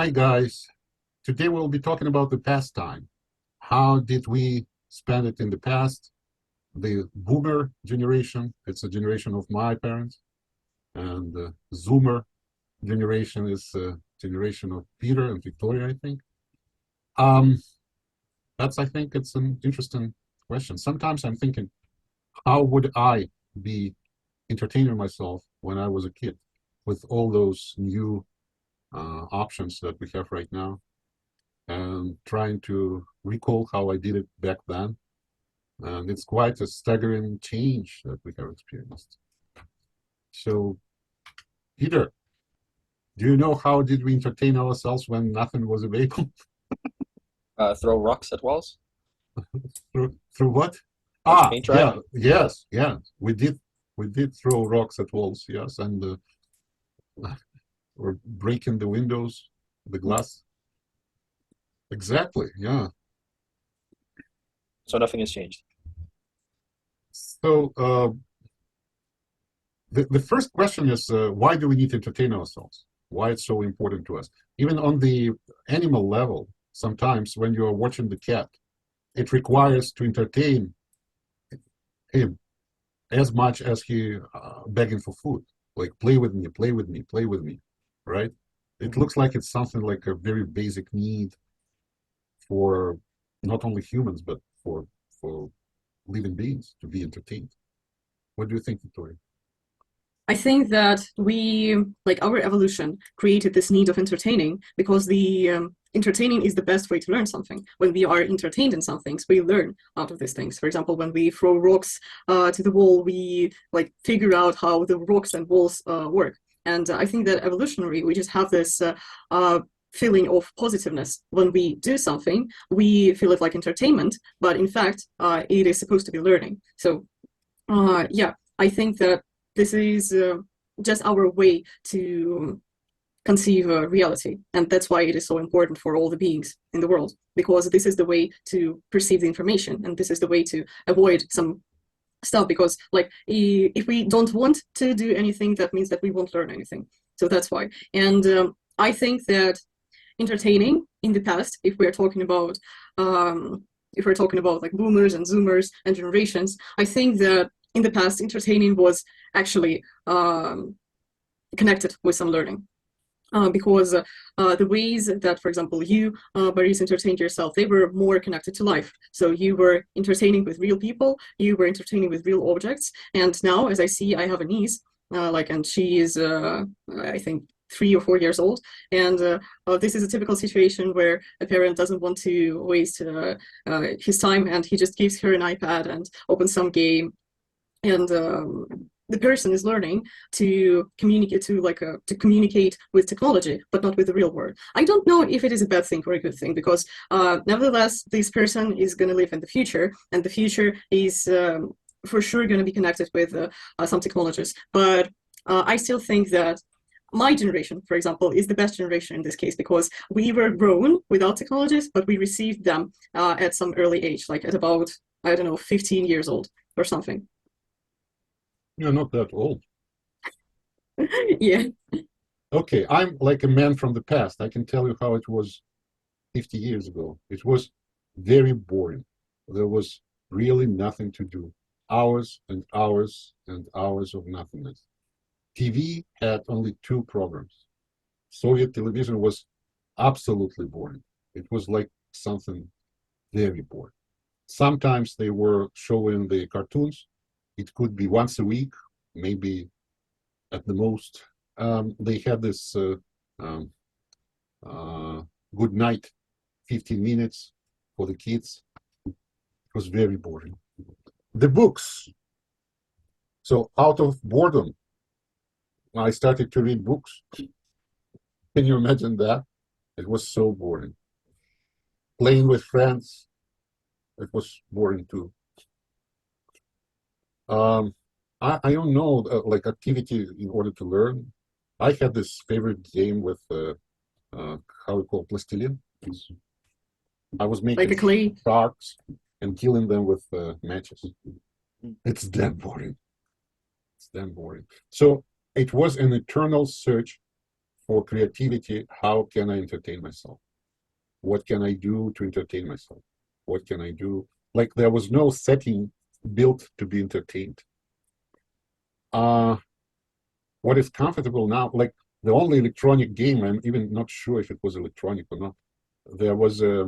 Hi guys, today we'll be talking about the pastime. How did we spend it in the past? The boomer generation, it's a generation of my parents, and the zoomer generation is a generation of Peter and Victoria, I think. I think it's an interesting question. Sometimes I'm thinking, how would I be entertaining myself when I was a kid with all those new options that we have right now, and trying to recall how I did it back then. And it's quite a staggering change that we have experienced. So, Peter, do you know how did we entertain ourselves when nothing was available? Throw rocks at walls? Through what? Paint dry? Yeah, yes. We did throw rocks at walls, yes, and or breaking the windows, the glass. Exactly, yeah. So nothing has changed. So the first question is, why do we need to entertain ourselves? Why it's so important to us? Even on the animal level, sometimes when you are watching the cat, it requires to entertain him as much as he begging for food. Like, play with me, play with me, play with me, right? It looks like it's something like a very basic need for not only humans, but for living beings to be entertained. What do you think, Victoria? I think that our evolution created this need of entertaining because the entertaining is the best way to learn something. When we are entertained in some things, we learn out of these things. For example, when we throw rocks to the wall, we figure out how the rocks and walls work. And I think that evolutionary, we just have this feeling of positiveness. When we do something, we feel it like entertainment, but in fact, it is supposed to be learning. So yeah, I think that this is just our way to conceive reality. And that's why it is so important for all the beings in the world, because this is the way to perceive the information. And this is the way to avoid some stuff, because if we don't want to do anything, that means that we won't learn anything. So that's why. And I think that entertaining in the past, if we're talking about boomers and zoomers and generations, I think that in the past, entertaining was actually connected with some learning. Because the ways that, for example, you, Boris, entertained yourself, they were more connected to life. So you were entertaining with real people, you were entertaining with real objects. And now, as I see, I have a niece, and she is, I think, 3 or 4 years old, and this is a typical situation where a parent doesn't want to waste his time, and he just gives her an iPad and opens some game, and the person is learning to communicate to communicate with technology, but not with the real world. I don't know if it is a bad thing or a good thing, because nevertheless, this person is going to live in the future, and the future is for sure going to be connected with some technologies. But I still think that my generation, for example, is the best generation in this case, because we were grown without technologies, but we received them at some early age, like at about, I don't know, 15 years old or something. You're not that old. Yeah. Okay, I'm like a man from the past. I can tell you how it was 50 years ago. It was very boring. There was really nothing to do. Hours and hours and hours of nothingness. TV had only 2 programs. Soviet television was absolutely boring. It was like something very boring. Sometimes they were showing the cartoons. It could be once a week, maybe at the most. They had this good night, 15 minutes for the kids. It was very boring. The books. So out of boredom, I started to read books. Can you imagine that? It was so boring. Playing with friends, it was boring too. I don't know, activity in order to learn. I had this favorite game with how we call plastilin. I was making like a clay sharks and killing them with matches. It's damn boring. It's damn boring. So it was an eternal search for creativity, how can I entertain myself? What can I do to entertain myself? What can I do? Like there was no setting built to be entertained. What is comfortable now, like the only electronic game, I'm even not sure if it was electronic or not. There was a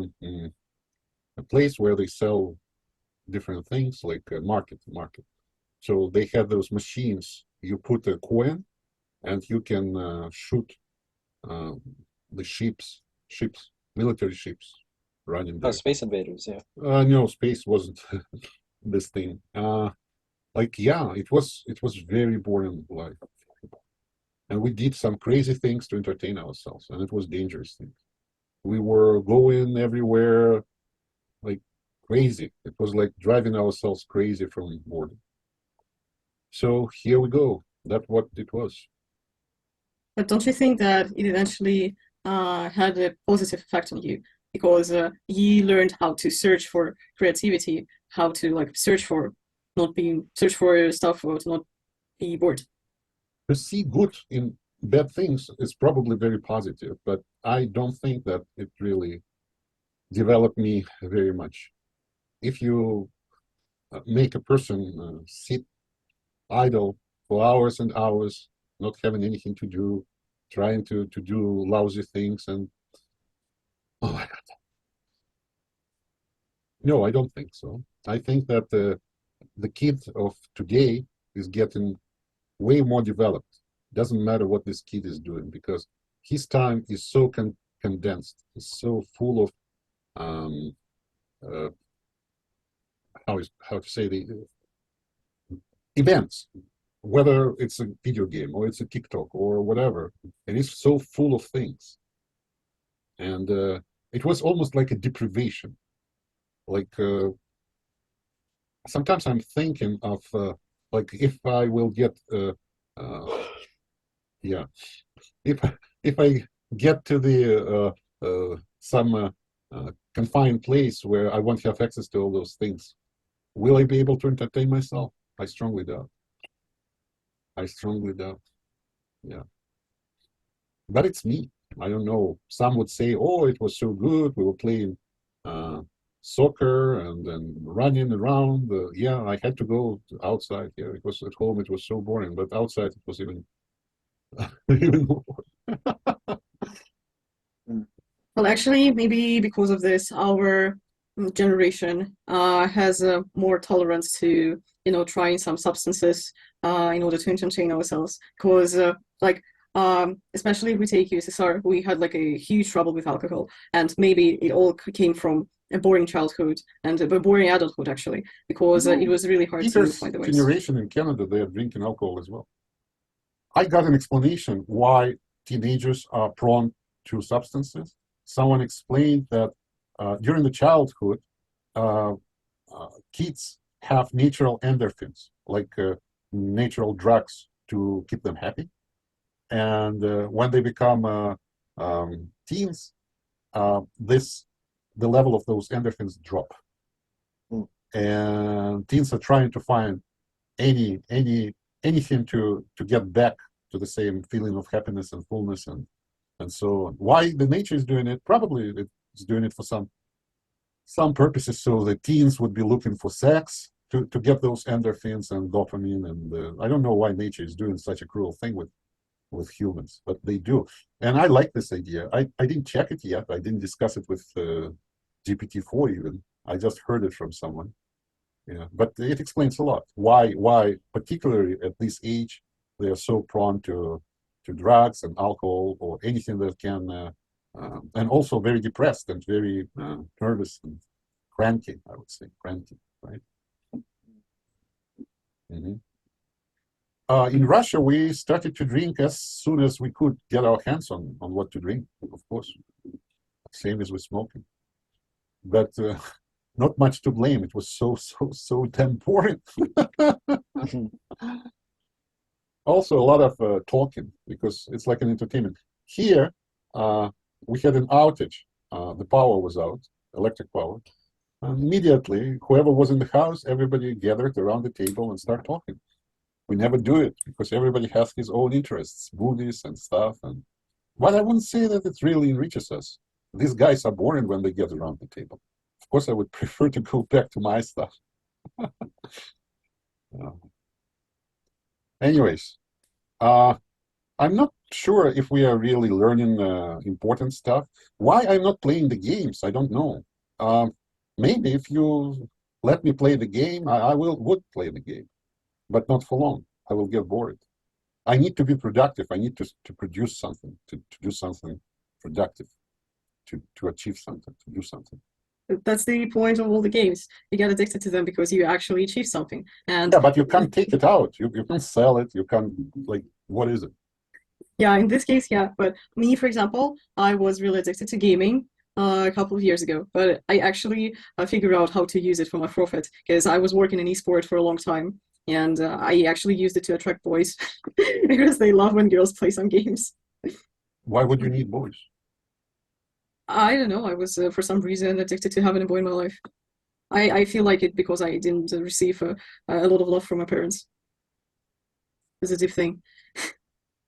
place where they sell different things, like a market. So they had those machines. You put a coin, and you can shoot the ships, military ships running there. Oh, Space Invaders, yeah. No, space wasn't this thing. Like yeah, it was very boring life, and we did some crazy things to entertain ourselves, and it was dangerous things. We were going everywhere like crazy. It was like driving ourselves crazy from boredom. So here we go. That's what it was. But don't you think that it eventually had a positive effect on you? Because you learned how to search for creativity, how to like search for stuff or to not be bored. To see good in bad things is probably very positive, but I don't think that it really developed me very much. If you make a person sit idle for hours and hours, not having anything to do, trying to do lousy things, and oh my God. No, I don't think so. I think that the kid of today is getting way more developed. Doesn't matter what this kid is doing, because his time is so condensed. It's so full of how to say the events, whether it's a video game or it's a TikTok or whatever. It is so full of things, and it was almost like a deprivation. Like sometimes I'm thinking of like if I will get yeah, if I get to the some confined place where I won't have access to all those things, will I be able to entertain myself? I strongly doubt. I strongly doubt. Yeah, but it's me. I don't know. Some would say, "Oh, it was so good. We were playing soccer and then running around." Yeah, I had to go outside. Yeah, it was at home. It was so boring, but outside it was even even more. Well, actually, maybe because of this, our generation has more tolerance to, trying some substances in order to entertain ourselves. Because, especially if we take USSR, we had like a huge trouble with alcohol, and maybe it all came from a boring childhood and a boring adulthood, actually, because it was really hard to find the ways. Generation in Canada, they are drinking alcohol as well. I got an explanation why teenagers are prone to substances. Someone explained that during the childhood, kids have natural endorphins, like natural drugs to keep them happy. And when they become teens, the level of those endorphins drop. And teens are trying to find anything to get back to the same feeling of happiness and fullness and so on. Why the nature is doing it? Probably it's doing it for some purposes, so the teens would be looking for sex to get those endorphins and dopamine, and I don't know why nature is doing such a cruel thing with humans, but they do. And I like this idea. I didn't check it yet. I didn't discuss it with GPT-4 even. I just heard it from someone. Yeah, but it explains a lot why particularly at this age they are so prone to drugs and alcohol or anything that can and also very depressed and very nervous and cranky. I would say cranky, right? In Russia, we started to drink as soon as we could get our hands on what to drink, of course. Same as with smoking, but not much to blame. It was so damn boring. Also, a lot of talking, because it's like an entertainment. Here, we had an outage. The power was out, electric power. Immediately, whoever was in the house, everybody gathered around the table and started talking. We never do it because everybody has his own interests, movies and stuff, and But I wouldn't say that it really enriches us. These guys are boring when they get around the table. Of course, I would prefer to go back to my stuff. Anyways, I'm not sure if we are really learning important stuff. Why I'm not playing the games, I don't know. Maybe if you let me play the game, I would play the game, but not for long. I will get bored. I need to be productive. I need to produce something, to do something productive, to achieve something, to do something. That's the point of all the games. You get addicted to them because you actually achieve something. And yeah, but you can't take it out. You can't sell it. You can't, like, what is it? Yeah, in this case, yeah. But me, for example, I was really addicted to gaming a couple of years ago. But I actually figured out how to use it for my profit because I was working in esport for a long time. And I actually used it to attract boys because they love when girls play some games. Why would you need boys? I don't know. I was, for some reason, addicted to having a boy in my life. I feel like it because I didn't receive a lot of love from my parents. It's a deep thing.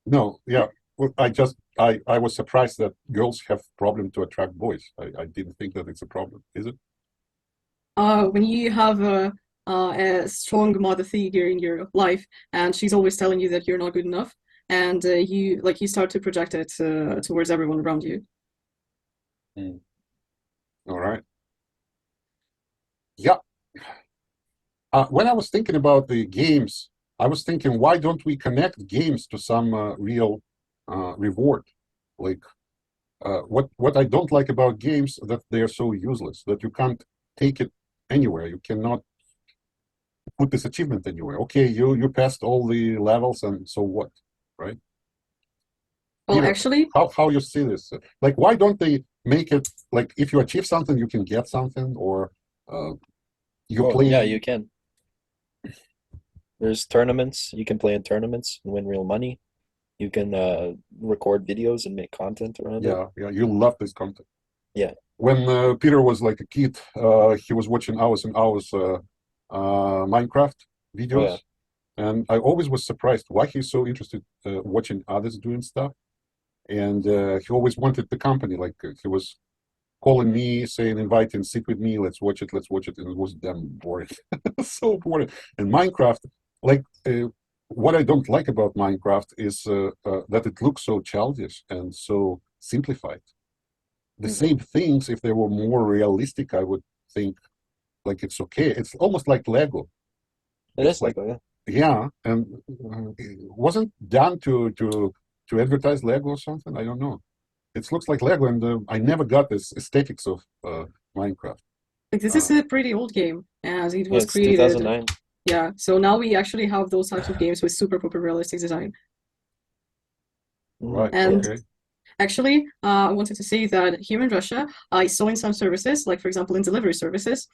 No, yeah. Well, I was surprised that girls have problem to attract boys. I didn't think that it's a problem. Is it? When you have a strong mother figure in your life, and she's always telling you that you're not good enough, and you start to project it towards everyone around you. All right. Yeah. When I was thinking about the games, I was thinking, why don't we connect games to some real reward? Like, what I don't like about games that they are so useless that you can't take it anywhere. You cannot put this achievement anywhere. Okay, you passed all the levels, and so what, right? Well, Peter, actually, how you see this? Like, why don't they make it like if you achieve something, you can get something, or you play? Yeah, you can. There's tournaments. You can play in tournaments and win real money. You can record videos and make content around it. Yeah, you love this content. Yeah. When Peter was like a kid, he was watching hours and hours Minecraft videos, and I always was surprised why he's so interested watching others doing stuff. And he always wanted the company. Like he was calling me, saying, "Inviting, sit with me, let's watch it," and it was damn boring, so boring. And Minecraft, like. What I don't like about Minecraft is that it looks so childish and so simplified. The same things, if they were more realistic, I would think like it's okay. It's almost like Lego. It is Lego, yeah. Yeah, and it wasn't done to advertise Lego or something. I don't know. It looks like Lego, and I never got this aesthetics of Minecraft. Like this is a pretty old game, as it was it's created. 2009. Yeah, so now we actually have those types of games with super realistic design. Right. And okay. actually, I wanted to say that here in Russia, I saw in some services, like for example in delivery services,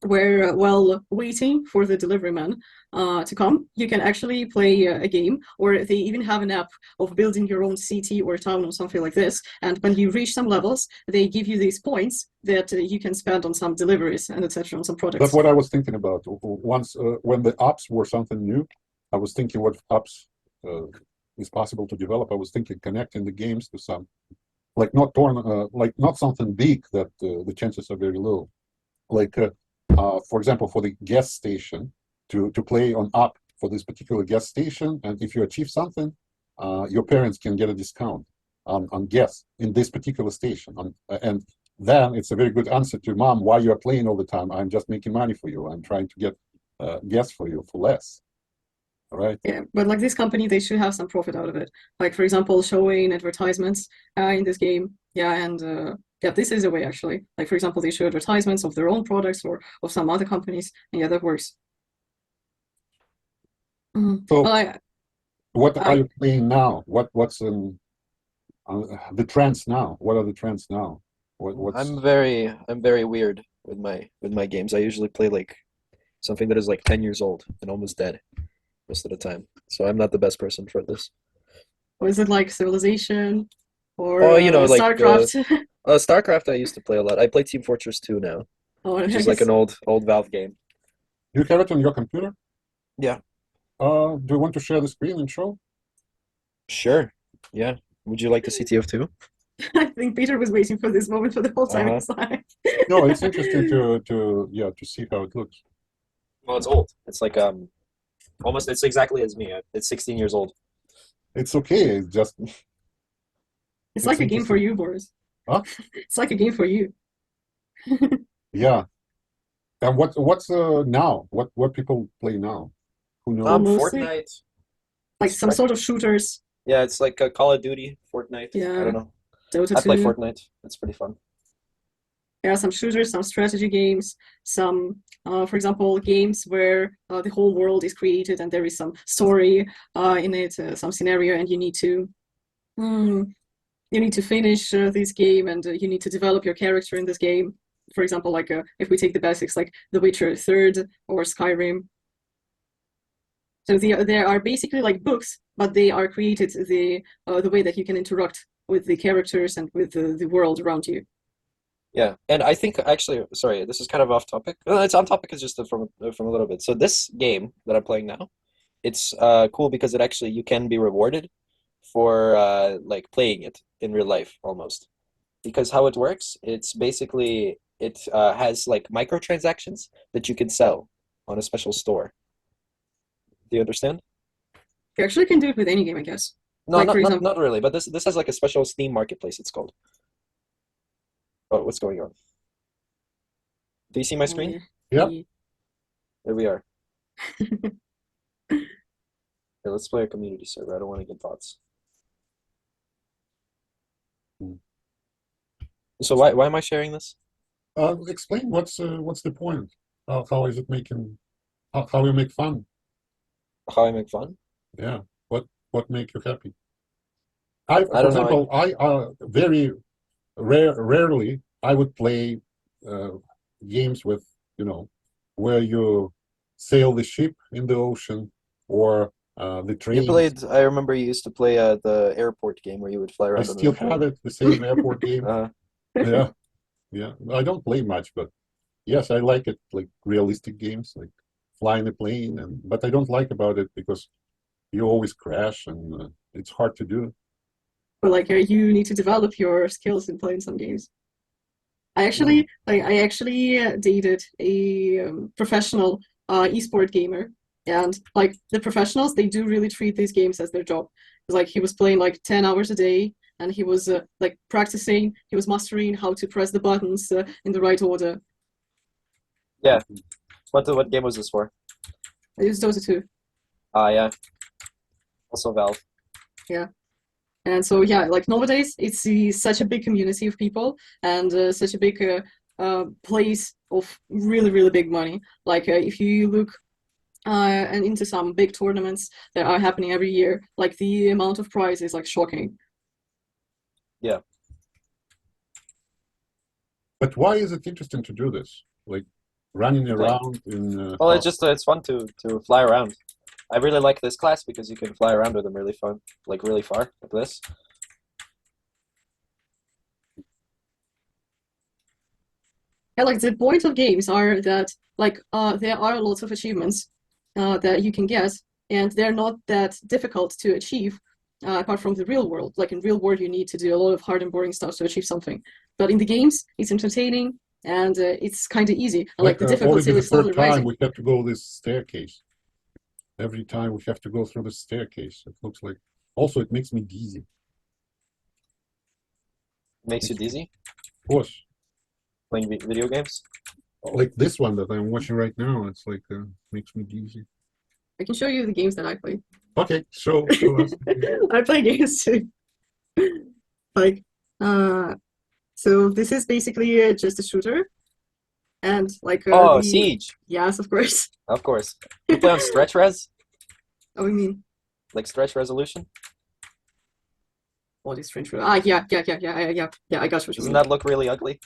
where while waiting for the delivery man to come, you can actually play a game, or they even have an app of building your own city or town or something like this. And when you reach some levels, they give you these points that you can spend on some deliveries and etc. on some products. That's what I was thinking about. Once when the apps were something new, I was thinking what apps is possible to develop. I was thinking connecting the games to some, like not not something big that the chances are very low. Like for example, for the gas station, to play on app for this particular gas station, and if you achieve something, your parents can get a discount on gas in this particular station. And then it's a very good answer to mom, why you are playing all the time. I'm just making money for you. I'm trying to get gas for you for less. All right. Yeah, but like this company, they should have some profit out of it. Like for example, showing advertisements in this game. Yeah, and yeah, this is a way actually. Like for example, they show advertisements of their own products or of some other companies, and yeah, that works. So, well, what are you playing now? What's in the trends now? What are the trends now? What's... I'm very weird with my games. I usually play like something that is like 10 years old and almost dead most of the time. So I'm not the best person for this. Was it like Civilization or like StarCraft? StarCraft I used to play a lot. I play Team Fortress 2 now, which is like an old Valve game. Do you have it on your computer? Yeah. Do you want to share the screen and show? Sure. Yeah. Would you like to see TF2? I think Peter was waiting for this moment for the whole time. It's like... No, it's interesting to see how it looks. Well, it's old. It's like almost. It's exactly as me. It's 16 years old. It's okay. It's just. It's like a game for you, Boris. Huh? It's like a game for you. Yeah. And what's now? What people play now? Who knows? Mostly, Fortnite. like some sort of shooters. Yeah, it's like Call of Duty, Fortnite. Yeah. I don't know. Dota I play 2. Fortnite. It's pretty fun. There are some shooters, some strategy games, some, for example, games where the whole world is created and there is some story in it, some scenario, and you need to finish this game, and you need to develop your character in this game. For example, like if we take the basics, like The Witcher 3rd or Skyrim. So they are basically like books, but they are created the way that you can interact with the characters and with the world around you. Yeah, and I think actually, sorry, this is kind of off topic. Well, it's on topic. It's just from a little bit. So this game that I'm playing now, it's cool because it actually you can be rewarded for like playing it in real life almost. Because how it works, it's basically it has like microtransactions that you can sell on a special store. Do you understand? You actually can do it with any game, I guess. No, Like, for example, not really. But this has like a special Steam marketplace. It's called. Oh, what's going on? Do you see my screen? Yeah. There we are. Okay, let's play a community server. I don't want to get thoughts. So why am I sharing this? Explain what's the point? How is it making? How you make fun? How I make fun? Yeah. What make you happy? I For don't know. example, I very rarely I would play games with where you sail the ship in the ocean or the train. You played. I remember you used to play the airport game where you would fly I around on still the train. have it, the same airport game. Uh, Yeah. I don't play much, but yes, I like it, like realistic games, like flying a plane. But I don't like about it because you always crash and it's hard to do. But like you need to develop your skills in playing some games. I actually dated a professional esport gamer, and like the professionals, they do really treat these games as their job. It's like he was playing like 10 hours a day, and he was like practicing. He was mastering how to press the buttons in the right order. yeah. What game was this for? It was Dota 2. Yeah. Also Valve. Yeah. And so, yeah, like nowadays, it's such a big community of people and such a big place of really, really big money. Like if you look and into some big tournaments that are happening every year, like the amount of prize is like shocking. Yeah. But why is it interesting to do this? Like running around in. Well, it's fun to fly around. I really like this class because you can fly around with them really fun, like really far, like this. Yeah, like the point of games are that like there are lots of achievements that you can get, and they're not that difficult to achieve apart from the real world. Like in real world, you need to do a lot of hard and boring stuff to achieve something. But in the games, it's entertaining and it's kind of easy. And like the difficulty already is slowly the third time rising. we have to go this staircase. Every time we have to go through the staircase. It looks like. Also, it makes me dizzy. Makes you dizzy? Of course. Playing video games? Like this one that I'm watching right now, it's like makes me dizzy. I can show you the games that I play. Okay, show us. I play games too. Like, so this is basically just a shooter. And like Siege. Yes, of course. Of course. You play on stretch res? Oh, you mean? Like stretch resolution? What is French? Yeah, I got what you Doesn't mean. that look really ugly?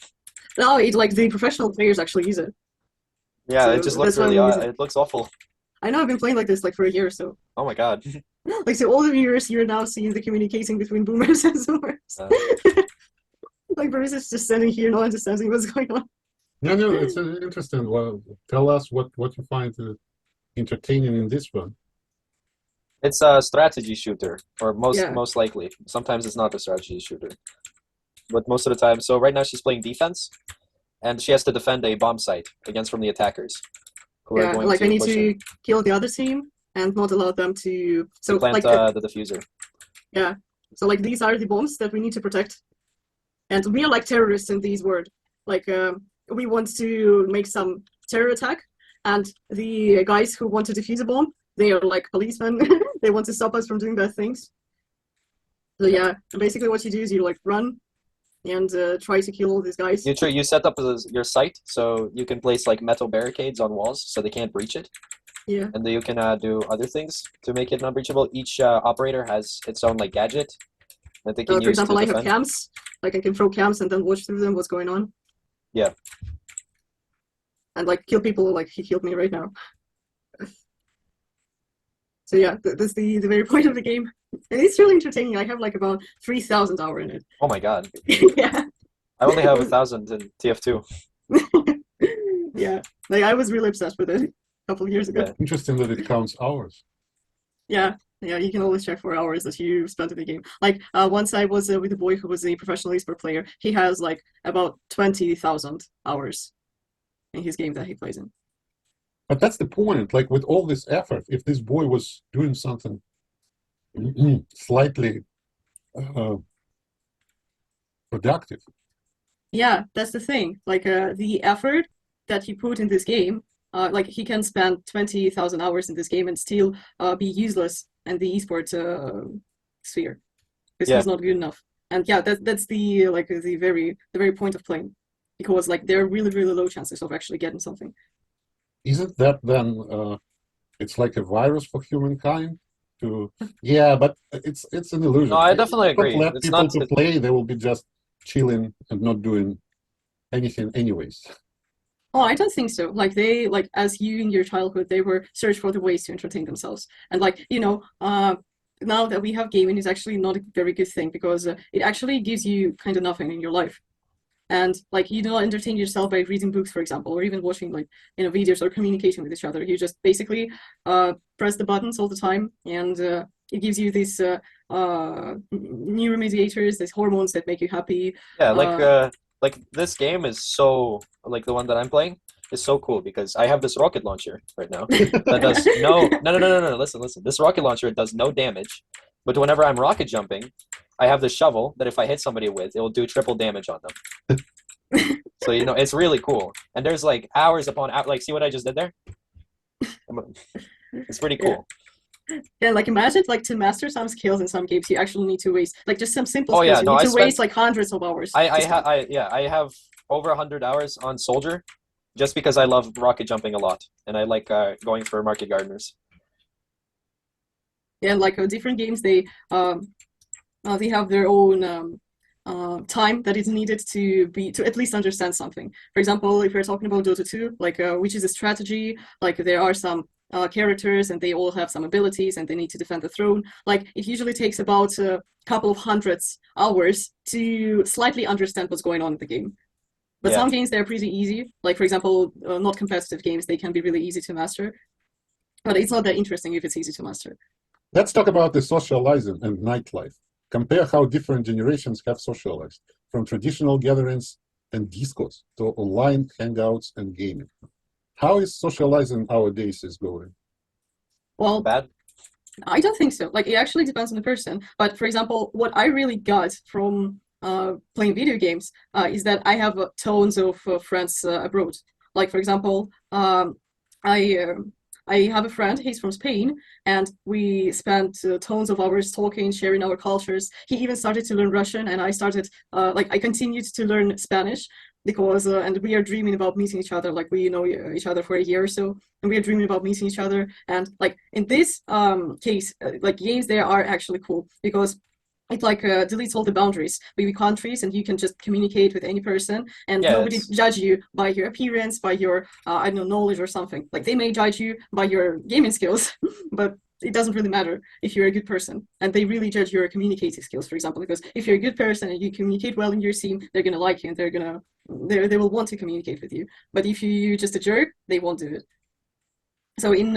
No, it's like the professional players actually use it. Yeah, So it just looks that's why really I'm using it looks awful. I know I've been playing like this like for a year or so. Oh my god. Like so all the viewers you're now seeing the communicating between boomers and zoomers. Like Boris is just standing here not understanding what's going on. No, it's interesting. Well, tell us what you find entertaining in this one. It's a strategy shooter, or Yeah. most likely. Sometimes it's not a strategy shooter, but most of the time. So right now she's playing defense, and she has to defend a bomb site against from the attackers, who are Yeah, going like to I need push to in kill the other team and not allow them to. to So plant like the diffuser. yeah, so like these are the bombs that we need to protect, and we are like terrorists in these world. Like we want to make some terror attack, and the guys who want to defuse a bomb, they are like policemen. They want to stop us from doing bad things. So yeah, basically what you do is you like run and try to kill all these guys. You set up your site so you can place like metal barricades on walls so they can't breach it, Yeah. and then you can do other things to make it non-breachable. Each operator has its own like gadget that they can For use example, to I have defend. cams. Like I can throw cams and then watch through them what's going on. Yeah. And like kill people like he killed me right now. So yeah, that's the very point of the game. And it's really entertaining. I have like about 3,000 hours in it. Oh my god. Yeah. I only have 1,000 in TF2. Yeah. Like I was really obsessed with it a couple of years ago. Yeah. Interesting that it counts hours. Yeah. Yeah, you can always check for hours that you spent in the game. Like once I was with a boy who was a professional esports player. He has like about 20,000 hours in his game that he plays in. But that's the point. Like with all this effort, if this boy was doing something slightly productive. Yeah, that's the thing. Like the effort that he put in this game, like he can spend 20,000 hours in this game and still be useless in the esports sphere because Yeah. he's not good enough. And yeah, that's the like the very point of playing, because like there are really low chances of actually getting something. Isn't that then it's like a virus for humankind? Yeah, but it's an illusion. No, I definitely agree. Let It's people not. to play, they will be just chilling and not doing anything anyways. Oh, I don't think so. Like they like as you in your childhood, they were search for the ways to entertain themselves. And like, you know, now that we have gaming is actually not a very good thing because it actually gives you kind of nothing in your life. And like you do not entertain yourself by reading books, for example, or even watching like, you know, videos or communicating with each other. You just basically press the buttons all the time, and it gives you these neurotransmitters, these hormones that make you happy. Yeah, like this game is so, like the one that I'm playing is so cool because I have this rocket launcher right now that does no. Listen. This rocket launcher does no damage, but whenever I'm rocket jumping, I have this shovel that if I hit somebody with, it will do triple damage on them. So you know it's really cool, and there's like hours upon hours. Like, see what I just did there? It's pretty cool. Yeah, like imagine like to master some skills in some games, you actually need to waste like just some simple Oh, skills. yeah, You no, need I to spent- waste like hundreds of hours. I have over 100 hours on Soldier, just because I love rocket jumping a lot, and I like going for market gardeners. Yeah, like different games, they have their own time that is needed to at least understand something. For example, if we're talking about Dota 2, like which is a strategy, like there are some characters and they all have some abilities and they need to defend the throne. Like it usually takes about a couple of hundreds hours to slightly understand what's going on in the game. But Yeah. some games they're pretty easy. Like for example, not competitive games, they can be really easy to master. But it's not that interesting if it's easy to master. Let's talk about the socializing and nightlife. Compare how different generations have socialized, from traditional gatherings and discos to online hangouts and gaming. How is socializing nowadays is going? Well, Bad? I don't think so. Like it actually depends on the person. But for example, what I really got from playing video games is that I have tons of friends abroad. Like for example, I have a friend. He's from Spain, and we spent tons of hours talking, sharing our cultures. He even started to learn Russian, and I started I continued to learn Spanish because and we are dreaming about meeting each other. Like we know each other for a year or so, and we are dreaming about meeting each other. And like in this case, like games, they are actually cool because it like deletes all the boundaries between countries, and you can just communicate with any person, and Yeah, nobody it's- judge you by your appearance, by your I don't know, knowledge or something. Like they may judge you by your gaming skills, but it doesn't really matter if you're a good person. And they really judge your communicating skills, for example, because if you're a good person and you communicate well in your team, they're gonna like you and they will want to communicate with you. But if you're just a jerk, they won't do it. So in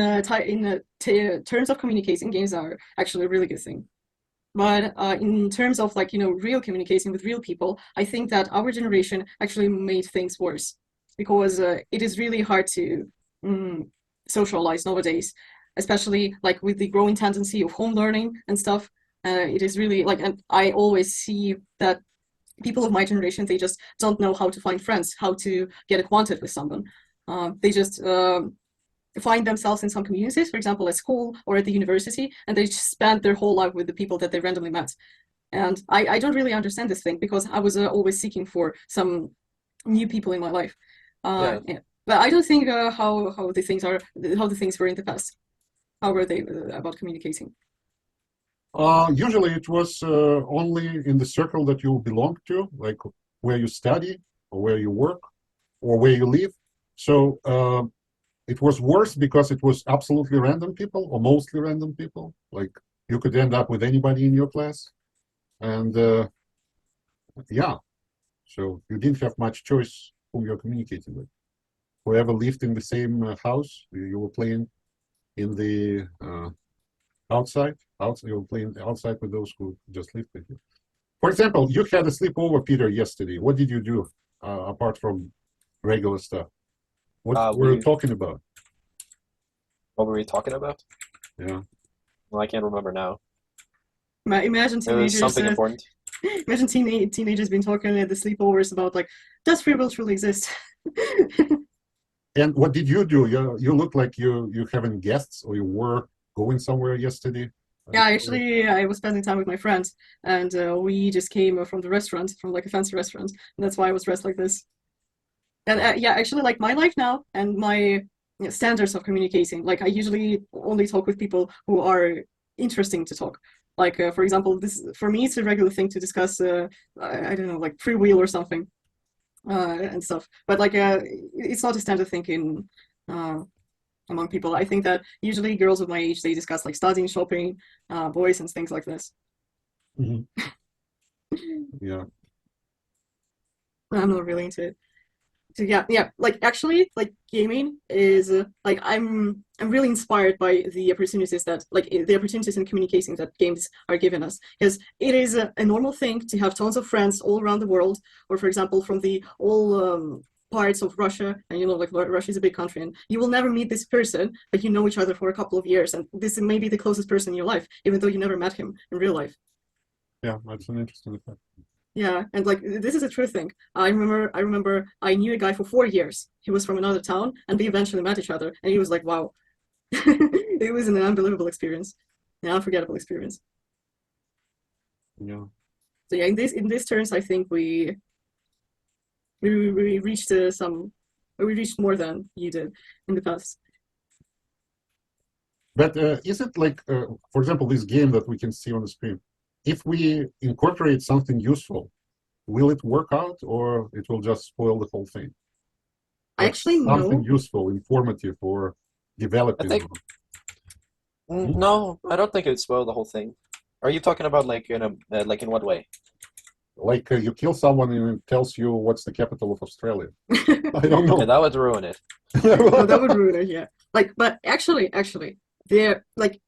terms of communicating, games are actually a really good thing. But in terms of like, real communicating with real people, I think that our generation actually made things worse, because it is really hard to socialize nowadays, especially like with the growing tendency of home learning and stuff. It is really like, and I always see that people of my generation, they just don't know how to find friends, how to get acquainted with someone. They just find themselves in some communities, for example, at school or at the university, and they just spend their whole life with the people that they randomly met. And I don't really understand this thing, because I was always seeking for some new people in my life. Yeah. Yeah. But I don't think how the things were in the past. How were they about communicating? Usually it was only in the circle that you belong to, like where you study or where you work or where you live. So it was worse because it was absolutely random people, or mostly random people. Like you could end up with anybody in your class. And yeah, so you didn't have much choice whom you're communicating with. Whoever lived in the same house, you were playing in the outside. You were playing outside with those who just lived with you. For example, you had a sleepover, Peter, yesterday. What did you do apart from regular stuff? What were you talking about? What were we talking about? Yeah. Well, I can't remember now. Imagine It was teenagers. something important. Imagine teenagers been talking at the sleepovers about like, does free will truly exist? And what did you do? You look like you having guests, or you were going somewhere yesterday. Yeah, actually, I was spending time with my friends, and we just came from the restaurant, from like a fancy restaurant, and that's why I was dressed like this. And yeah, actually, like my life now and my standards of communicating, like I usually only talk with people who are interesting to talk. Like, for example, this for me, it's a regular thing to discuss, I don't know, like free will or something, and stuff. But like, it's not a standard thing in among people. I think that usually girls of my age, they discuss like studying, shopping, boys, and things like this. Mhm. Yeah. I'm not really into it. So yeah, like actually, like gaming is like I'm really inspired by the opportunities that like the opportunities in communicating that games are giving us, because it is a normal thing to have tons of friends all around the world, or for example from the all parts of Russia, and like Russia is a big country, and you will never meet this person, but you know each other for a couple of years, and this may be the closest person in your life, even though you never met him in real life. Yeah, that's an interesting effect. Yeah, and like this is a true thing. I remember I knew a guy for 4 years. He was from another town, and we eventually met each other. And he was like, "Wow," it was an unbelievable experience, an unforgettable experience. Yeah. So yeah, in this terms, I think we reached we reached more than you did in the past. But is it like, for example, this game that we can see on the screen? If we incorporate something useful, will it work out, or it will just spoil the whole thing? I actually something know. useful, informative, or developing. I think no, I don't think it would spoil the whole thing. Are you talking about like in a like in what way? Like you kill someone and it tells you what's the capital of Australia. I don't know. Okay, that would ruin it. No, that would ruin it. Yeah, like, but actually, there like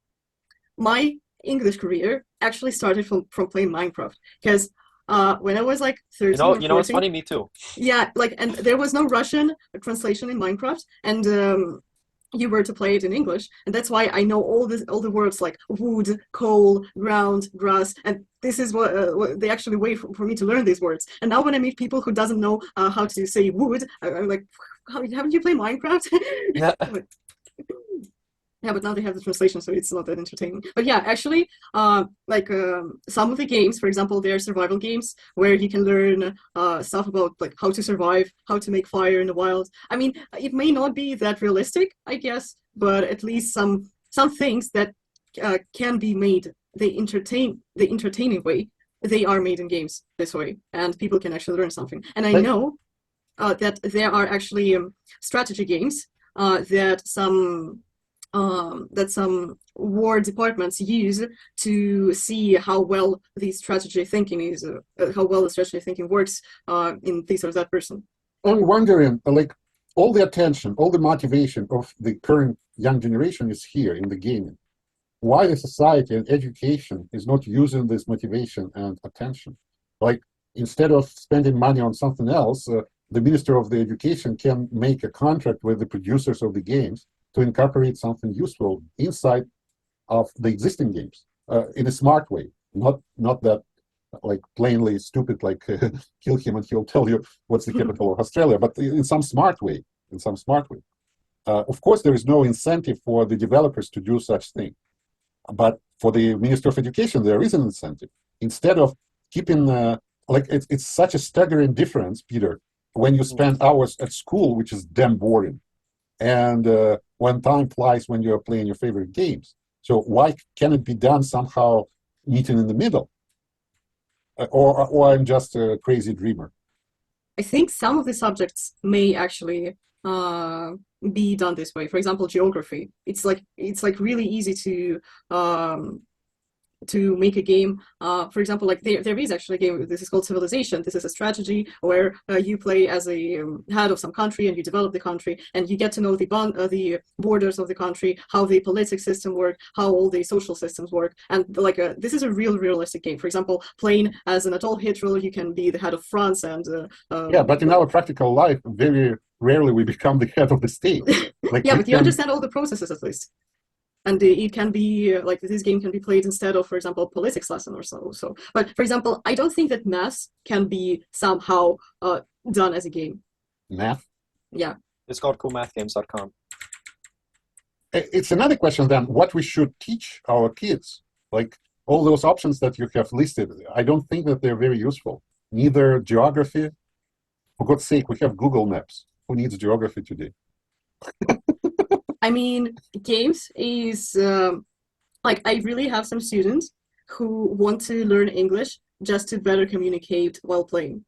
my English career actually started from playing Minecraft, because when I was like 13 or 14, You know what's funny? Me too. yeah, like, and there was no Russian translation in Minecraft, and you were to play it in English, and that's why I know all the words like wood, coal, ground, grass, and this is what they actually wait for me to learn these words. And now when I meet people who doesn't know how to say wood, I'm like, haven't you played Minecraft? Yeah. Yeah, but now they have the translation, so it's not that entertaining. But yeah, actually, like some of the games, for example, they're survival games where you can learn stuff about like how to survive, how to make fire in the wild. I mean, it may not be that realistic, I guess, but at least some things that can be made the entertaining way, they are made in games this way, and people can actually learn something. And I know that there are actually strategy games that some war departments use to see how well the strategy thinking is, how well the strategy thinking works in this or that person. I'm wondering, like, all the attention, all the motivation of the current young generation is here in the gaming. Why the society and education is not using this motivation and attention? Like, instead of spending money on something else, the Minister of the Education can make a contract with the producers of the games to incorporate something useful inside of the existing games in a smart way, not that like plainly stupid, like kill him and he'll tell you what's the capital of Australia, but in some smart way, of course, there is no incentive for the developers to do such thing. But for the Minister of Education, there is an incentive. Instead of keeping, like, it's such a staggering difference, Peter, when you spend hours at school, which is damn boring, and when time flies when you're playing your favorite games. So why can it be done somehow meeting in the middle? Or I'm just a crazy dreamer? I think some of the subjects may actually be done this way. For example, geography. It's like really easy to make a game. For example, like there is actually a game. This is called Civilization. This is a strategy where you play as a head of some country and you develop the country and you get to know the borders of the country, how the political system work, how all the social systems work. And like this is a realistic game. For example, playing as an adult Hitler, you can be the head of France and yeah, but in our practical life, very rarely we become the head of the state. Like, yeah, but you understand all the processes at least. And it can be like this game can be played instead of, for example, politics lesson or so. But for example, I don't think that math can be somehow done as a game. Math? Yeah. It's called coolmathgames.com. It's another question then, what we should teach our kids. Like all those options that you have listed, I don't think that they're very useful. Neither geography. For God's sake, we have Google Maps. Who needs geography today? I mean, games is like I really have some students who want to learn English just to better communicate while playing.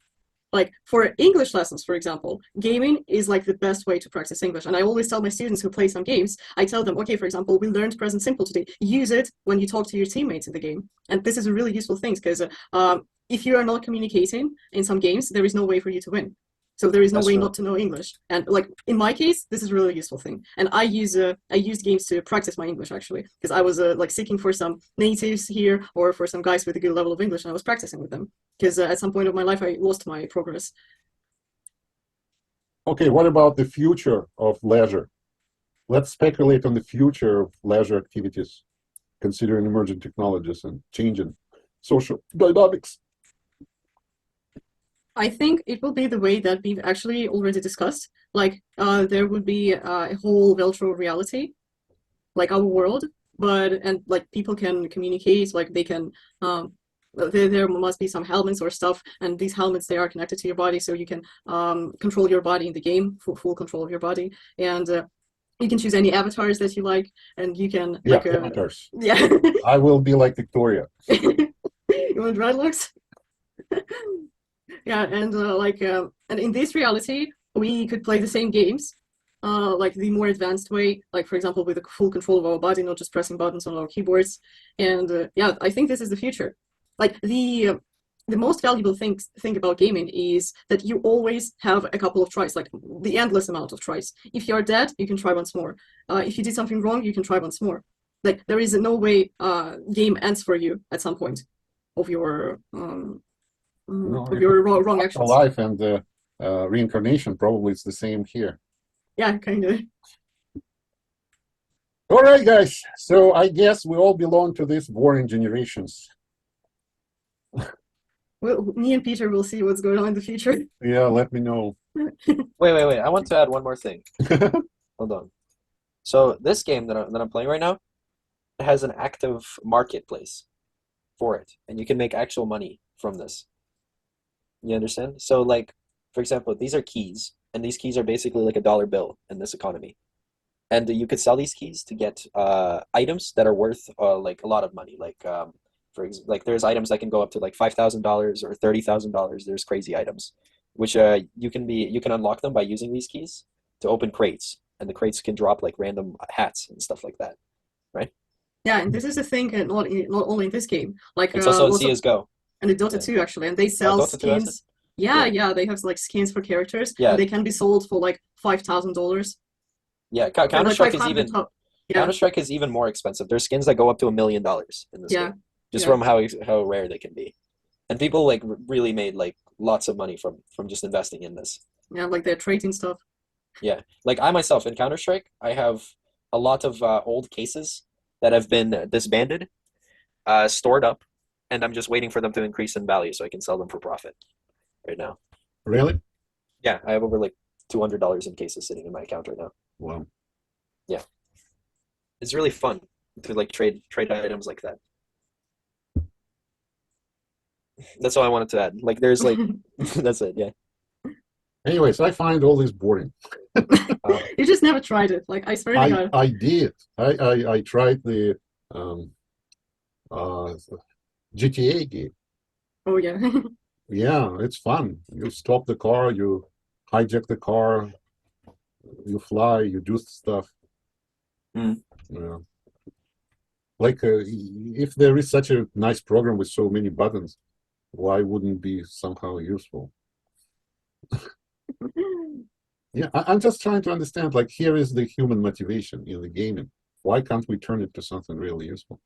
Like for English lessons, for example, gaming is like the best way to practice English. And I always tell my students who play some games, I tell them, okay, for example, we learned present simple today. Use it when you talk to your teammates in the game. And this is a really useful thing because if you are not communicating in some games, there is no way for you to win. So there is no way not to know English. And like in my case, this is a really useful thing. And I used games to practice my English actually, because I was like seeking for some natives here or for some guys with a good level of English, and I was practicing with them because at some point of my life I lost my progress. Okay, what about the future of leisure? Let's speculate on the future of leisure activities, considering emerging technologies and changing social dynamics. I think it will be the way that we've actually already discussed. Like there would be a whole virtual reality, like our world, and like people can communicate, like they can, there must be some helmets or stuff, and these helmets, they are connected to your body, so you can control your body in the game, full control of your body, and you can choose any avatars that you like, and you can like avatars. Yeah. I will be like Victoria. You want dreadlocks? Yeah, and and in this reality, we could play the same games, like the more advanced way, like for example, with the full control of our body, not just pressing buttons on our keyboards. And yeah, I think this is the future. Like the most valuable thing about gaming is that you always have a couple of tries, like the endless amount of tries. If you're dead, you can try once more. If you did something wrong, you can try once more. Like there is no way game ends for you at some point of your your wrong actions. Life and reincarnation, probably it's the same here. Yeah, kind of. All right, guys. So I guess we all belong to these boring generations. Well, me and Peter will see what's going on in the future. Yeah, let me know. Wait. I want to add one more thing. Hold on. So this game that I'm playing right now has an active marketplace for it, and you can make actual money from this. You understand? So like, for example, these are keys, and these keys are basically like a dollar bill in this economy. And you could sell these keys to get items that are worth like a lot of money. Like like there's items that can go up to like $5,000 or $30,000. There's crazy items, which you can unlock them by using these keys to open crates, and the crates can drop like random hats and stuff like that, right? Yeah, and this is the thing, not only in this game. Like it's also in CS:GO. And in Dota 2 actually, and they sell skins. Yeah, they have like skins for characters. Yeah, and they can be sold for like $5,000. Yeah, Counter-Strike is even Yeah. Counter-Strike is even more expensive. There's skins that go up to $1 million in this game, just from how rare they can be. And people like really made like lots of money from just investing in this. Yeah, like they're trading stuff. Yeah, like I myself in Counter-Strike, I have a lot of old cases that have been disbanded, stored up, and I'm just waiting for them to increase in value so I can sell them for profit right now. Really? Yeah, I have over like $200 in cases sitting in my account right now. Wow. Yeah, it's really fun to like trade items like that. That's all I wanted to add. Like, there's like, that's it. Yeah. Anyways, I find all this boring. You just never tried it. Like, I swear to God. I did. I tried the GTA game. Oh yeah. Yeah, it's fun. You stop the car, you hijack the car, you fly, you do stuff. Mm. Yeah. Like, if there is such a nice program with so many buttons, why wouldn't it be somehow useful? Yeah, I'm just trying to understand, like, here is the human motivation in the gaming. Why can't we turn it to something really useful?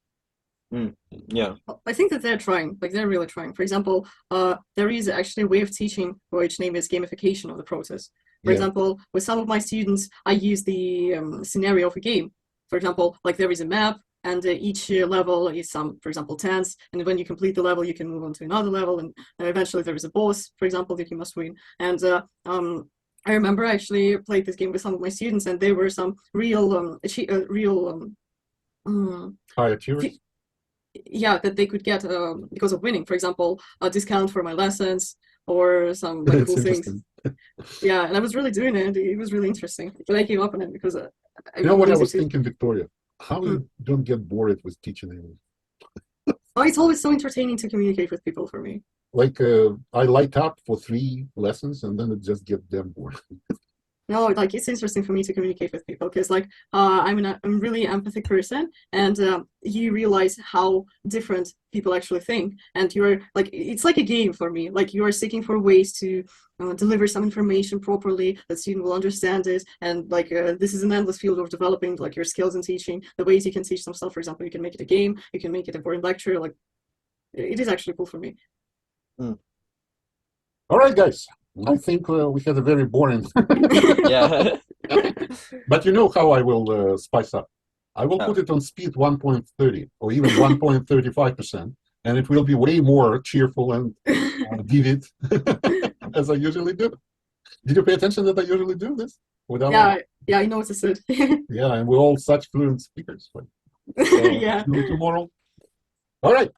Mm. Yeah. I think that they're trying, like they're really trying. For example, there is actually a way of teaching which name is gamification of the process. For example, with some of my students, I use the scenario of a game. For example, like there is a map, and each level is some, for example, 10s. And when you complete the level, you can move on to another level, and eventually there is a boss, for example, that you must win. And I remember I actually played this game with some of my students, and there were some real, High achievers? yeah, that they could get because of winning. For example, a discount for my lessons or some like cool things. Yeah, and I was really doing it. It was really interesting. But I gave up on it because you know what I was thinking, Victoria? How you don't get bored with teaching English? Oh, it's always so entertaining to communicate with people for me. Like, I light up for 3 lessons and then it just gets damn bored. No, like it's interesting for me to communicate with people because like I'm a really empathic person, and you realize how different people actually think, and you're like, it's like a game for me. Like you are seeking for ways to deliver some information properly that student will understand it, and like this is an endless field of developing like your skills in teaching, the ways you can teach some stuff. For example, you can make it a game, you can make it a boring lecture. Like it is actually cool for me. Mm. All right, guys. I think we had a very boring. Yeah. But you know how I will spice up? I will put it on speed 1.30 or even 1.35%, and it will be way more cheerful and vivid as I usually do. Did you pay attention that I usually do this? Yeah, I noticed it. Yeah, and we're all such fluent speakers. Yeah. See you tomorrow. All right.